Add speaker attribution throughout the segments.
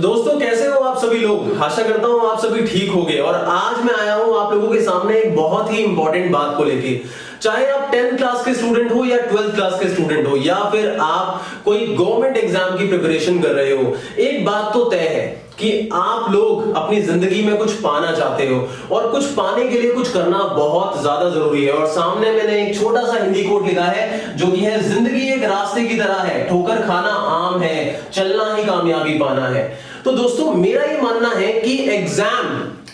Speaker 1: दोस्तों कैसे हो आप सभी लोग। आशा करता हूं आप सभी ठीक होंगे। और आज मैं आया हूं आप लोगों के सामने एक बहुत ही इंपॉर्टेंट बात को लेके। चाहे आप 10th क्लास के स्टूडेंट हो या 12th क्लास के स्टूडेंट हो या फिर आप कोई गवर्नमेंट एग्जाम की प्रिपरेशन कर रहे हो, एक बात तो तय है कि आप लोग अपनी जिंदगी में कुछ पाना चाहते हो और कुछ पाने के लिए कुछ करना बहुत ज्यादा जरूरी है। और सामने मैंने एक छोटा सा हिंदी कोट लिखा है जो कि है, जिंदगी एक रास्ते की तरह है, ठोकर खाना आम है, चलना ही कामयाबी पाना है। तो दोस्तों मेरा ये मानना है कि एग्जाम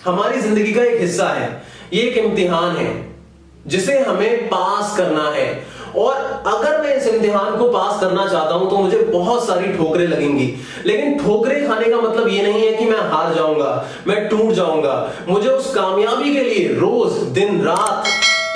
Speaker 1: हमारी जिंदगी का एक हिस्सा है, ये एक इम्तिहान है जिसे हमें पास करना है। और अगर मैं इस इम्तिहान को पास करना चाहता हूं तो मुझे बहुत सारी ठोकरें लगेंगी, लेकिन ठोकरें खाने का मतलब ये नहीं है कि मैं हार जाऊंगा, मैं टूट जाऊंगा। मुझे उस कामयाबी के लिए रोज दिन रात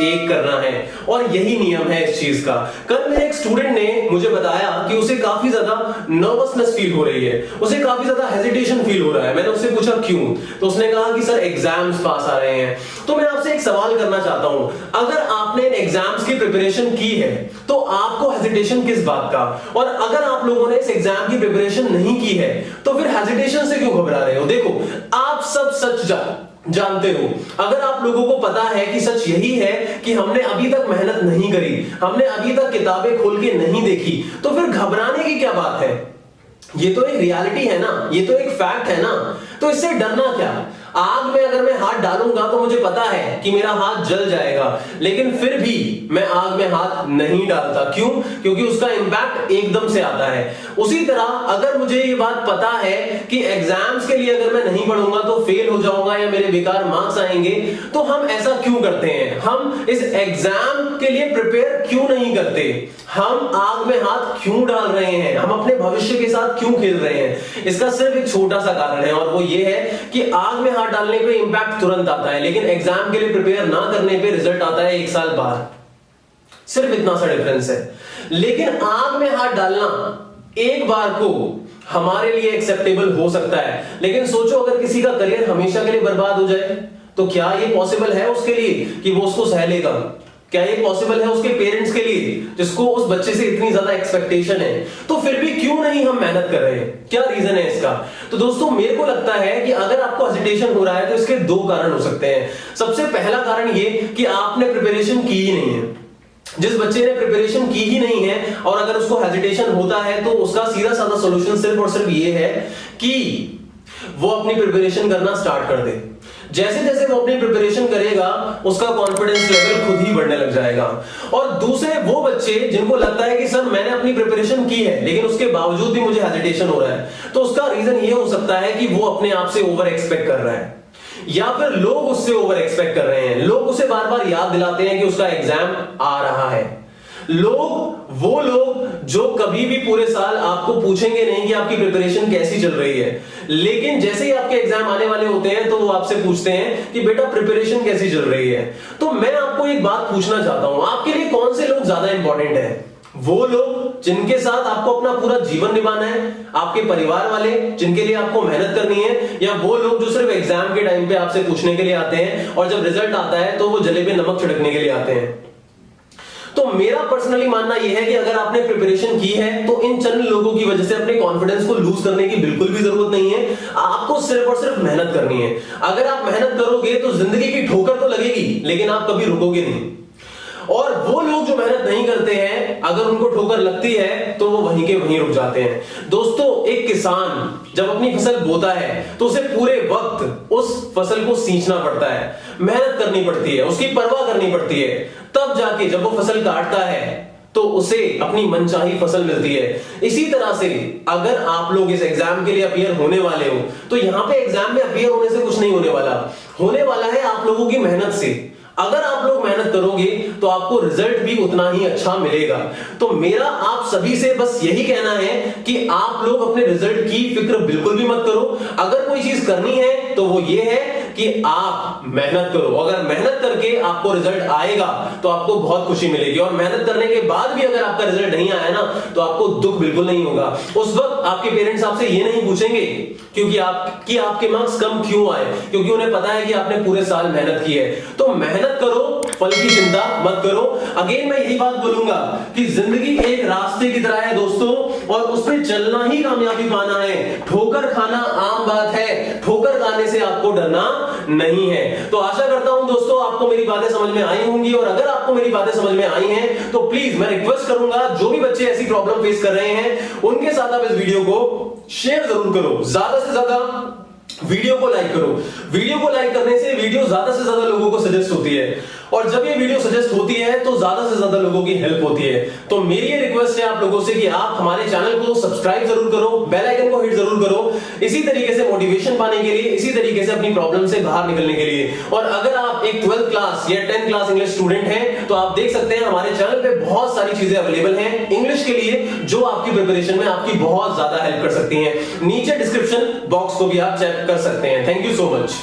Speaker 1: एक करना है और यही नियम है इस चीज का। कल मेरे एक स्टूडेंट ने मुझे बताया कि उसे काफी ज्यादा नर्वसनेस फील हो रही है, उसे काफी ज्यादा हेजिटेशन फील हो रहा है। मैंने उससे पूछा क्यों, तो उसने कहा कि सर एग्जाम्स पास आ रहे हैं। तो मैं आपसे एक सवाल करना चाहता हूं, अगर आपने एग्जाम्स की प्रिपरेशन की है तो आपको हेजिटेशन किस बात का, और अगर आप लोगों ने इस एग्जाम की प्रिपरेशन नहीं की है तो फिर हेजिटेशन से क्यों घबरा रहे हो। देखो आप सब सच जानते हो, अगर आप लोगों को पता है कि सच यही है कि हमने अभी तक मेहनत नहीं करी, हमने अभी तक किताबें खोल के नहीं देखी, तो फिर घबराने की क्या बात है। ये तो एक रियलिटी है ना, ये तो एक फैक्ट है ना, तो इससे डरना क्या। आग में अगर मैं हाथ डालूंगा तो मुझे पता है कि मेरा हाथ जल जाएगा, लेकिन फिर भी मैं आग में हाथ नहीं डालता। क्यों? क्योंकि उसका इंपैक्ट एकदम से आता है। उसी तरह अगर मुझे ये बात पता है कि एग्जाम्स के लिए अगर मैं नहीं पढ़ूंगा तो फेल हो जाऊंगा या मेरे बेकार मार्क्स आएंगे, तो हम ऐसा क्यों करते हैं, हम इस एग्जाम के लिए प्रिपेयर क्यों नहीं करते, हम आग में हाथ क्यों डाल रहे हैं, हम अपने भविष्य के साथ क्यों खेल रहे हैं। इसका सिर्फ एक छोटा सा कारण है और वो ये है कि आग में डालने पे इंपैक्ट तुरंत आता है, लेकिन एग्जाम के लिए प्रिपेयर ना करने पे रिजल्ट आता है 1 साल बाद। सिर्फ इतना सा डिफरेंस है। लेकिन आग में हाथ डालना एक बार को हमारे लिए एक्सेप्टेबल हो सकता है, लेकिन सोचो अगर किसी का करियर हमेशा के लिए बर्बाद हो जाए तो क्या ये पॉसिबल है उसके लिए कि वो उसको सह लेगा। क्या ये पॉसिबल है उसके पेरेंट्स के लिए जिसको उस बच्चे से इतनी ज्यादा एक्सपेक्टेशन है। तो फिर भी क्यों नहीं हम मेहनत कर रहे हैं, क्या रीजन है इसका। तो दोस्तों मेरे को लगता है कि अगर आपको हेजिटेशन हो रहा है तो इसके 2 कारण हो सकते हैं। सबसे पहला कारण ये कि आपने प्रिपरेशन की ही नहीं है। जिस बच्चे ने प्रिपरेशन की ही नहीं है और अगर उसको हेजिटेशन होता है तो उसका सीधा साधा सॉल्यूशन सिर्फ और सिर्फ ये है कि वो अपनी प्रिपरेशन करना स्टार्ट कर दे। जैसे जैसे वो अपनी प्रिपरेशन करेगा उसका कॉन्फिडेंस लेवल खुद ही बढ़ने लग जाएगा। और दूसरे वो बच्चे जिनको लगता है कि सर मैंने अपनी प्रिपरेशन की है लेकिन उसके बावजूद भी मुझे हेजिटेशन हो रहा है, तो उसका रीजन ये हो सकता है कि वो अपने आप से ओवर एक्सपेक्ट कर रहा है या फिर लोग उससे ओवर एक्सपेक्ट कर रहे हैं। लोग उसे बार बार याद दिलाते हैं कि उसका एग्जाम आ रहा है। वो लोग जो कभी भी पूरे साल आपको पूछेंगे नहीं कि आपकी प्रिपरेशन कैसी चल रही है, लेकिन जैसे ही आपके एग्जाम आने वाले होते हैं तो वो आपसे पूछते हैं कि बेटा प्रिपरेशन कैसी चल रही है। तो मैं आपको एक बात पूछना चाहता हूं, आपके लिए कौन से लोग ज्यादा इंपॉर्टेंट है। वो लोग जिनके साथ आपको अपना पूरा जीवन निभाना है, आपके परिवार वाले जिनके लिए आपको मेहनत करनी है, या वो लोग जो सिर्फ एग्जाम के टाइम पे आपसे पूछने के लिए आते हैं और जब रिजल्ट आता है तो वो जले पे नमक छिड़कने के लिए आते हैं। तो मेरा पर्सनली मानना यह है कि अगर आपने प्रिपरेशन की है तो इन चंद लोगों की वजह से अपने कॉन्फिडेंस को लूज करने की बिल्कुल भी जरूरत नहीं है। आपको सिर्फ और सिर्फ मेहनत करनी है। अगर आप मेहनत करोगे तो जिंदगी की ठोकर तो लगेगी लेकिन आप कभी रुकोगे नहीं। और वो लोग जो मेहनत नहीं करते हैं अगर उनको ठोकर लगती है तो वो वहीं के वहीं रुक जाते हैं। दोस्तों एक किसान जब अपनी फसल बोता है तो उसे पूरे वक्त उस फसल को सींचना पड़ता है, मेहनत करनी पड़ती है, उसकी परवाह करनी पड़ती है। तब जाके जब वो फसल काटता है तो उसे अपनी मनचाही फसल मिलती है। इसी तरह से अगर आप लोग इस एग्जाम के लिए अपीयर होने वाले हो तो यहां पे एग्जाम में अपीयर होने से कुछ नहीं होने वाला, होने वाला है आप लोगों की मेहनत से। अगर आप लोग मेहनत करोगे तो आपको रिजल्ट भी उतना ही अच्छा मिलेगा। तो मेरा आप सभी से बस यही कहना है कि आप लोग अपने रिजल्ट की फिक्र बिल्कुल भी मत करो। अगर कोई चीज करनी है तो वो ये है कि आप मेहनत करो। अगर मेहनत करके आपको रिजल्ट आएगा तो आपको बहुत खुशी मिलेगी, और मेहनत करने के बाद भी अगर आपका रिजल्ट नहीं आया ना तो आपको दुख बिल्कुल नहीं होगा। उस वक्त आपके पेरेंट्स आपसे ये नहीं पूछेंगे क्योंकि आपके मार्क्स कम क्यों आए, क्योंकि उन्हें पता है कि आपने पूरे साल मेहनत की है। तो मेहनत करो, फल की चिंता मत करो। अगेन मैं यही बात बोलूंगा कि जिंदगी एक रास्ते की तरह है दोस्तों, और उसमें चलना ही कामयाबी पाना है। ठोकर खाना आम बात है, ठोकर खाने से आपको डरना नहीं है। तो आशा करता हूं दोस्तों आपको मेरी बातें समझ में आई होंगी, और अगर आपको मेरी बातें समझ में आई हैं तो प्लीज मैं रिक्वेस्ट करूंगा जो भी बच्चे ऐसी प्रॉब्लम फेस कर रहे हैं उनके साथ आप इस वीडियो को शेयर जरूर करो, ज्यादा से ज्यादा वीडियो को लाइक करो। वीडियो को लाइक करने से वीडियो ज्यादा से ज्यादा लोगों को सजेस्ट होती है, और जब ये वीडियो सजेस्ट होती है तो ज्यादा से ज्यादा लोगों की हेल्प होती है। तो मेरी ये रिक्वेस्ट है आप लोगों से कि आप हमारे चैनल को सब्सक्राइब जरूर करो, बेल आइकन को हिट जरूर करो, इसी तरीके से मोटिवेशन पाने के लिए, इसी तरीके से अपनी प्रॉब्लम से बाहर निकलने के लिए। और अगर आप एक 12th क्लास या 10th क्लास इंग्लिश स्टूडेंट हैं तो आप देख सकते हैं हमारे चैनल पे बहुत सारी चीजें अवेलेबल हैं इंग्लिश के लिए, जो आपकी प्रिपरेशन में आपकी बहुत ज्यादा हेल्प कर सकती हैं। नीचे डिस्क्रिप्शन बॉक्स को भी आप चेक कर सकते हैं। Thank you so much.